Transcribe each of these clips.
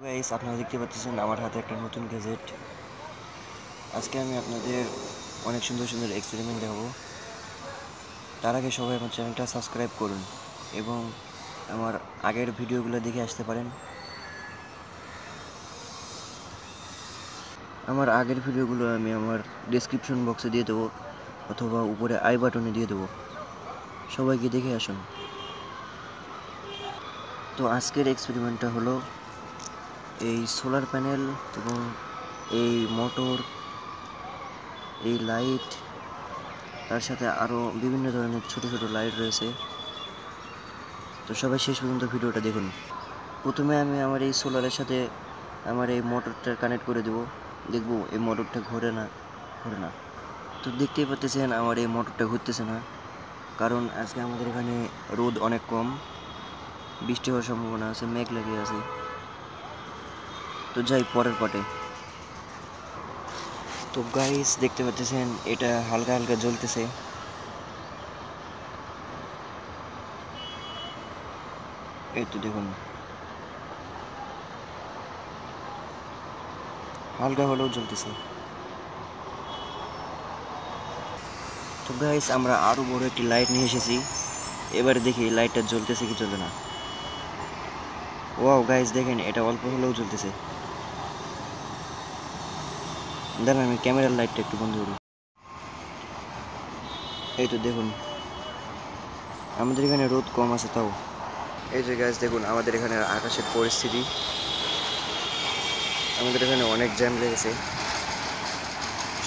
Guys, আপনারা দেখতে পাচ্ছেন আমার হাতে একটা নতুন গ্যাজেট। আজকে আমি আপনাদের অনেক সুন্দর সুন্দর এক্সপেরিমেন্ট দেখাবো। তার আগে সবাই আমার চ্যানেলটা সাবস্ক্রাইব করুন এবং আমার আগের ভিডিওগুলো দেখে আসতে পারেন। আমার আগের ভিডিওগুলো আমি আমার ডেসক্রিপশন বক্সে দিয়ে দেবো অথবা উপরে আই বাটনে দিয়ে দেবো, সবাইকে দেখে আসুন। তো আজকের এক্সপেরিমেন্টটা হলো এই সোলার প্যানেল এবং এই মোটর, এই লাইট, তার সাথে আরও বিভিন্ন ধরনের ছোট ছোট লাইট রয়েছে। তো সবাই শেষ পর্যন্ত ভিডিওটা দেখুন। প্রথমে আমি আমার এই সোলারের সাথে আমার এই মোটরটা কানেক্ট করে দেবো, দেখবো এই মোটরটা ঘোরে না। তো দেখতেই পাচ্ছেন আমার এই মোটরটা ঘুরতেছে না, কারণ আজকে আমাদের এখানে রোদ অনেক কম, বৃষ্টি হওয়ার সম্ভাবনা আছে, মেঘ লেগে আছে। তো যাই পরের পাটে। তো গাইস দেখতে পাচ্ছেন এটা হালকা হালকা জ্বলতেছে। এই তো দেখুন, হালকা হলেও জ্বলতেছে। তো গাইস আমরা আরও বড় একটি লাইট নিয়ে এসেছি, এবারে দেখি লাইটটা জ্বলতেছে কি জ্বলে না। ওয়াও গাইস দেখেন, এটা অল্প হলেও জ্বলতেছে। দাঁড়ান আমি ক্যামেরার লাইটটা একটু বন্ধ করি। এই তো দেখুন, আমাদের এখানে রোদ কম আছে তাও। এই যে গাইস দেখুন আমাদের এখানে আকাশের পরিস্থিতি, আমাদের এখানে অনেক জ্যাম লেগেছে।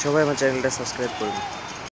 সবাই আমার চ্যানেলটা সাবস্ক্রাইব করুন।